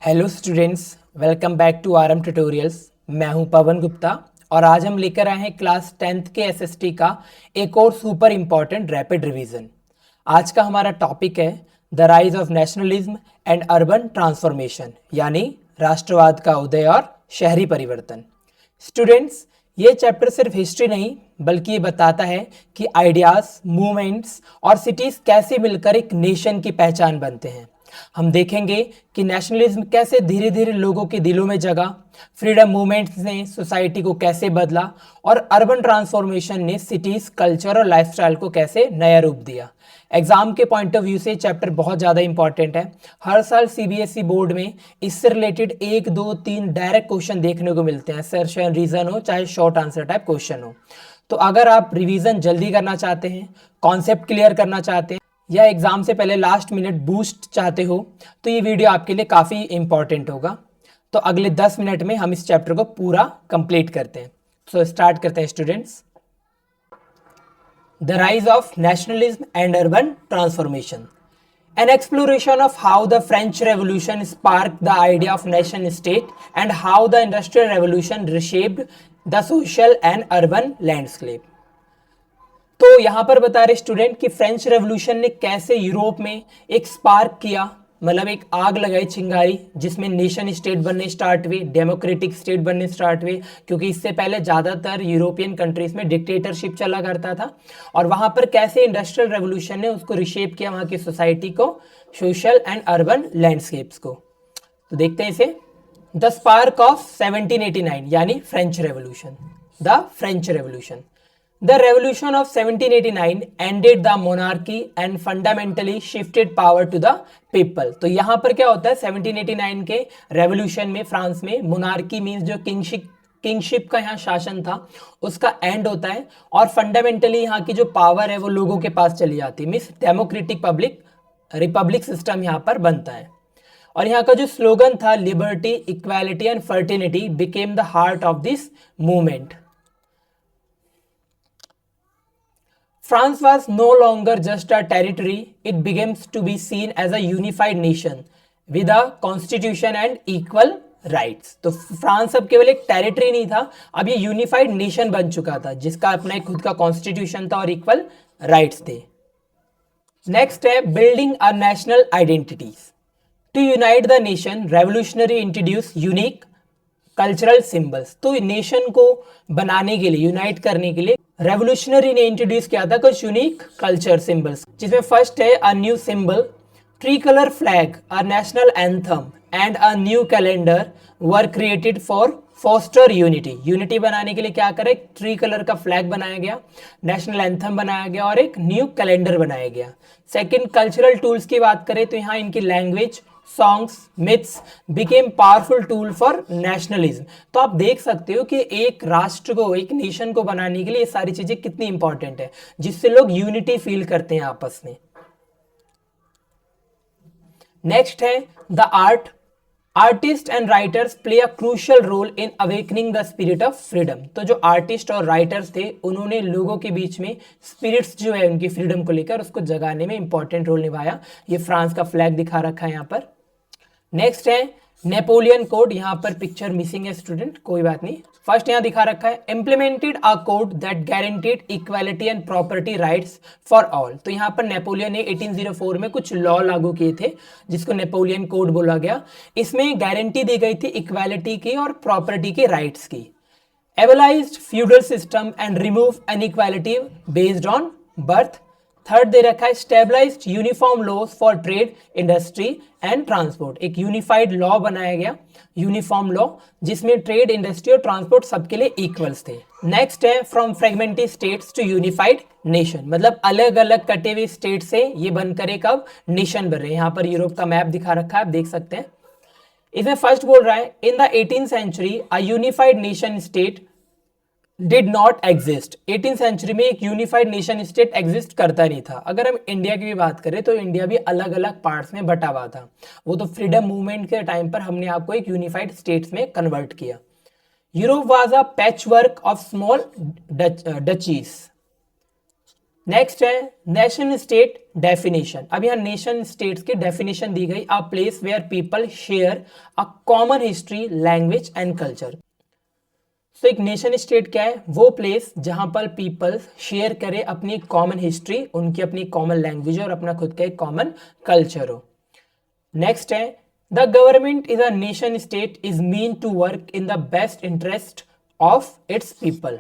Hello students, welcome back to R M tutorials. मैं हूं पवन गुप्ता और आज हम लेकर आए हैं क्लास 10th के एसएसटी का एक और सुपर इम्पॉर्टेंट रैपिड रिवीजन। आज का हमारा टॉपिक है the rise of nationalism and urban transformation, यानी राष्ट्रवाद का उदय और शहरी परिवर्तन। स्टूडेंट्स, ये चैप्टर सिर्फ हिस्ट्री नहीं बल्कि ये बताता है कि आइडियाज, मूवमेंट्स और सिटीज कैसे मिलकर एक नेशन की पहचान बनते हैं। हम देखेंगे कि नेशनलिज्म कैसे धीरे धीरे लोगों के दिलों में जगा, फ्रीडम मूवमेंट्स ने सोसाइटी को कैसे बदला और अर्बन ट्रांसफॉर्मेशन ने सिटीज, कल्चर और लाइफस्टाइल को कैसे नया रूप दिया। एग्जाम के पॉइंट ऑफ व्यू से चैप्टर बहुत ज़्यादा इंपॉर्टेंट है। हर साल सीबीएसई बोर्ड में इससे रिलेटेड 1, 2, 3 डायरेक्ट क्वेश्चन देखने को मिलते हैं, सर्च एंड रीजन हो चाहे शॉर्ट आंसर टाइप क्वेश्चन हो। तो अगर आप रिवीजन जल्दी करना चाहते हैं, कॉन्सेप्ट क्लियर करना चाहते हैं या एग्जाम से पहले लास्ट मिनट बूस्ट चाहते हो तो ये वीडियो आपके लिए काफ़ी इंपॉर्टेंट होगा। तो अगले 10 मिनट में हम इस चैप्टर को पूरा कंप्लीट करते हैं। सो स्टार्ट करते हैं students. The rise of nationalism and urban transformation, an exploration of how the French Revolution sparked the idea of nation state and how the Industrial Revolution reshaped the social and urban landscape। तो यहाँ पर बता रहे student कि French revolution ने कैसे Europe में एक स्पार्क किया, मतलब एक आग लगाई, चिंगारी, जिसमें नेशन स्टेट बनने स्टार्ट हुए, डेमोक्रेटिक स्टेट बनने स्टार्ट हुए, क्योंकि इससे पहले ज़्यादातर यूरोपियन कंट्रीज में डिक्टेटरशिप चला करता था। और वहाँ पर कैसे इंडस्ट्रियल रेवोल्यूशन ने उसको रिशेप किया, वहाँ की सोसाइटी को, सोशल एंड अर्बन लैंडस्केप्स को। तो देखते हैं इसे। द स्पार्क ऑफ 1789 यानी French revolution. The French revolution, The revolution of 1789 ended the monarchy and fundamentally shifted power to the people। तो यहाँ पर क्या होता है, 1789 के रेवोल्यूशन में फ्रांस में मोनार्की मीन्स जो किंगशिप का यहाँ शासन था उसका एंड होता है और फंडामेंटली यहाँ की जो पावर है वो लोगों के पास चली जाती है, मीन्स डेमोक्रेटिक रिपब्लिक सिस्टम यहाँ पर बनता है। और यहाँ का जो स्लोगन था liberty, equality and fraternity became the heart of this movement. France was no longer just a territory, it begins to be seen as a unified nation with a constitution and equal rights। तो France अब केवल एक territory नहीं था, अब ये unified nation बन चुका था जिसका अपना एक खुद का कॉन्स्टिट्यूशन था और इक्वल राइट्स थे। नेक्स्ट है building a national identities. To unite the nation, revolutionary introduce unique cultural symbols. तो नेशन को बनाने के लिए, यूनाइट करने के लिए रेवोल्यूशनरी ने इंट्रोड्यूस किया था कुछ यूनिक कल्चर सिंबल्स, जिसमें फर्स्ट है a new symbol, tricolour flag, a national anthem and a new calendar were created for foster unity. Unity बनाने के लिए क्या करें, ट्री कलर का फ्लैग बनाया गया, नेशनल एंथम बनाया गया और एक न्यू कैलेंडर बनाया गया। सेकंड, कल्चरल टूल्स की बात करें तो यहाँ इनकी language, songs, myths became powerful tool for nationalism. तो आप देख सकते हो कि एक राष्ट्र को, एक नेशन को बनाने के लिए ये सारी चीजें कितनी इंपॉर्टेंट है, जिससे लोग यूनिटी फील करते हैं आपस में। नेक्स्ट है the art. Artist and writers play a crucial role in awakening the spirit of freedom. तो जो आर्टिस्ट और राइटर्स थे उन्होंने लोगों के बीच में स्पिरिट्स जो है उनकी फ्रीडम को लेकर उसको जगाने में इंपॉर्टेंट रोल निभाया। ये फ्रांस का फ्लैग दिखा रखा है यहाँ पर। नेक्स्ट है नेपोलियन कोड। यहाँ पर पिक्चर मिसिंग है स्टूडेंट, कोई बात नहीं। फर्स्ट यहाँ दिखा रखा है implemented a code that guaranteed equality and property rights for all. तो यहाँ पर नेपोलियन ने 1804 में कुछ लॉ लागू किए थे जिसको नेपोलियन कोड बोला गया। इसमें गारंटी दी गई थी इक्वालिटी की और प्रॉपर्टी के राइट्स की। Abolished feudal system and remove inequality based on birth. Third दे रखा है stabilized uniform laws for trade, industry and transport. एक यूनिफाइड लॉ बनाया गया, यूनिफॉर्म लॉ, जिसमें ट्रेड, इंडस्ट्री और ट्रांसपोर्ट सबके लिए इक्वल्स थे। नेक्स्ट है from fragmented states to unified nation, मतलब अलग अलग कटे हुए स्टेट से ये बनकर एक अब नेशन बन रहे हैं। यहाँ पर यूरोप का मैप दिखा रखा है, आप देख सकते हैं। इसमें फर्स्ट बोल रहा है in the 18th century a unified nation state did not exist. 18th century में एक यूनिफाइड नेशन स्टेट एग्जिस्ट करता नहीं था। अगर हम इंडिया की भी बात करें तो इंडिया भी अलग अलग पार्ट्स में बटा हुआ था, वो तो फ्रीडम मूवमेंट के टाइम पर हमने आपको एक यूनिफाइड स्टेट्स में कन्वर्ट किया। Europe was a patchwork of small duchies. Next है नेशन स्टेट डेफिनेशन। अब यहाँ नेशन स्टेट्स की डेफिनेशन दी गई, a place where people share a common history, language and culture. तो एक नेशन स्टेट क्या है? वो प्लेस जहां पर पीपल शेयर करे अपनी कॉमन हिस्ट्री, उनकी अपनी कॉमन लैंग्वेज और अपना खुद का एक कॉमन कल्चर हो। नेक्स्ट है the government is a nation state is mean to work in the best interest of its people.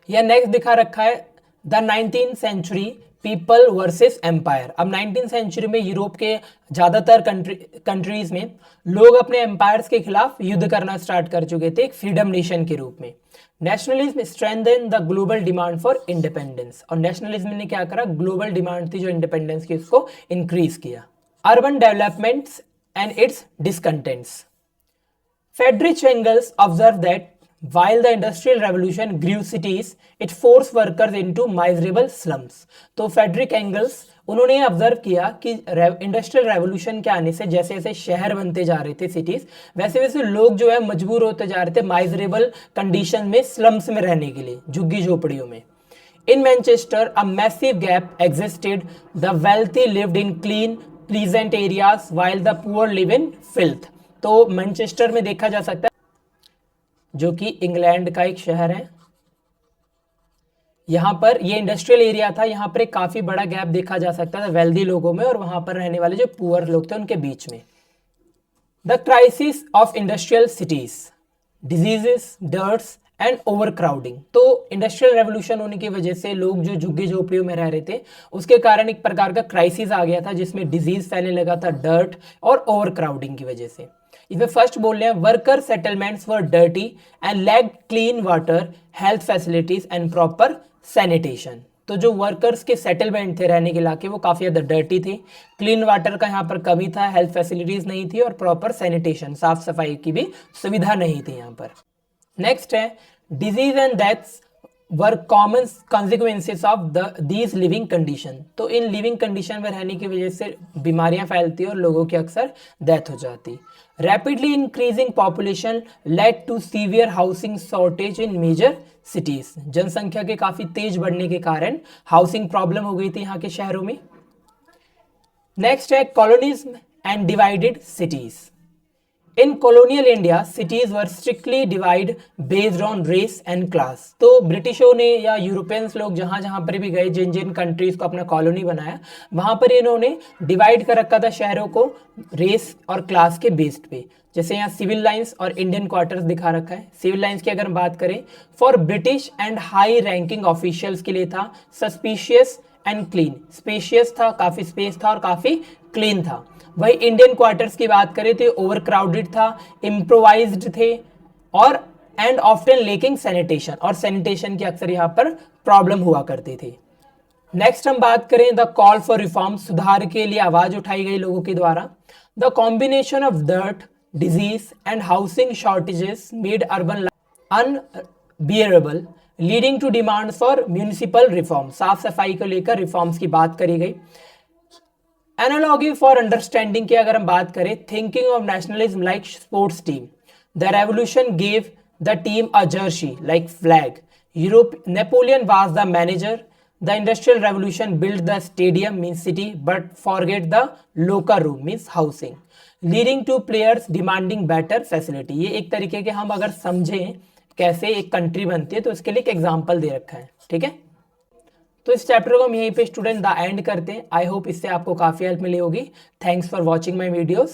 यह नेक्स्ट दिखा रखा है the 19th century people versus empire. अब 19th सेंचुरी में यूरोप के ज्यादातर कंट्रीज में लोग अपने एम्पायर्स के खिलाफ युद्ध करना स्टार्ट कर चुके थे एक फ्रीडम नेशन के रूप में। Nationalism strengthen the global demand for independence, और नेशनलिज्म ने क्या करा? ग्लोबल डिमांड थी जो इंडिपेंडेंस की, उसको इंक्रीज किया। Urban developments and it's डिसकंटेंट्स। Friedrich Engels observed that while the Industrial Revolution grew cities, it forced workers into miserable slums. तो फ्रेडरिक एंगल्स उन्होंने ऑब्जर्व किया कि इंडस्ट्रियल रेवोल्यूशन के आने से जैसे जैसे शहर बनते जा रहे थे, सिटीज, वैसे वैसे लोग जो है मजबूर होते जा रहे थे माइजरेबल कंडीशन में, स्लम्स में रहने के लिए, झुग्गी झोपड़ियों में। In Manchester, a massive gap existed. The wealthy lived in clean, pleasant areas while the poor live in filth. तो मैनचेस्टर में देखा जा सकता है, जो कि इंग्लैंड का एक शहर है, यहाँ पर ये इंडस्ट्रियल एरिया था, यहाँ पर एक काफी बड़ा गैप देखा जा सकता था वेल्दी लोगों में और वहां पर रहने वाले जो पुअर लोग थे उनके बीच में। The crisis of industrial cities, diseases, dirts and over crowding. तो इंडस्ट्रियल रेवोल्यूशन होने की वजह से लोग जो झुग्गी झोपड़ियों में रह रहे थे उसके कारण एक प्रकार का क्राइसिस आ गया था जिसमें डिजीज फैलने लगा था, डर्ट और ओवर क्राउडिंग की वजह से। इसमें फर्स्ट बोल रहे हैं worker settlements were dirty and lacked clean water, health facilities and proper sanitation. तो जो वर्कर्स के सेटलमेंट थे, रहने के इलाके, वो काफ़ी ज़्यादा डर्टी थे, क्लीन वाटर का यहाँ पर कमी था, हेल्थ फैसिलिटीज़ नहीं थी और प्रॉपर सैनिटेशन, साफ सफाई की भी सुविधा नहीं थी यहाँ पर। नेक्स्ट है disease and deaths were common consequences of these living condition. तो इन लिविंग कंडीशन में रहने की वजह से बीमारियां फैलती और लोगों की अक्सर डेथ हो जाती। Rapidly increasing population led to severe housing shortage in major cities. जनसंख्या के काफी तेज बढ़ने के कारण हाउसिंग प्रॉब्लम हो गई थी यहाँ के शहरों में। नेक्स्ट है colonialism and divided cities. In colonial India cities were strictly divided based on race and class। तो ब्रिटिशों ने या यूरोपियंस लोग जहां जहां पर भी गए, जिन जिन कंट्रीज को अपना कॉलोनी बनाया, वहां पर इन्होंने डिवाइड कर रखा था शहरों को रेस और क्लास के बेस्ड पे। जैसे यहाँ सिविल लाइंस और इंडियन क्वार्टर्स दिखा रखा है। सिविल लाइंस की अगर बात करें, for British and high ranking officials के लिए था सस्पिशियस एंड क्लीन, स्पेशियस था, काफी स्पेस था और काफी क्लीन था। वही इंडियन क्वार्टर्स की बात करें तो ओवर क्राउडेड था, इम्प्रोवाइज्ड थे और एंड ऑफ्टन लेकिंग सैनिटेशन, और सैनिटेशन की अक्सर यहाँ पर प्रॉब्लम हुआ करती थी। नेक्स्ट हम बात करें द कॉल फॉर रिफॉर्म, सुधार के लिए आवाज उठाई गई लोगों के द्वारा। The combination of dirt, disease and housing shortages made urban unbearable, leading to demand for municipal reform. साफ सफाई को लेकर रिफॉर्म्स की बात करी गई। एनालॉगी फॉर अंडरस्टैंडिंग की अगर हम बात करें, thinking of nationalism like sports team, the revolution gave the team a jersey like flag, Europe Napoleon was the manager, the industrial revolution build the stadium means city but forget the locker room means housing, leading to players demanding better facility. ये एक तरीके के हम अगर समझें कैसे एक country बनती है तो उसके लिए एक एग्जाम्पल दे रखा है, ठीक है। तो इस चैप्टर को हम यहीं पे स्टूडेंट द एंड करते हैं। आई होप इससे आपको काफ़ी हेल्प मिली होगी। Thanks for watching my videos.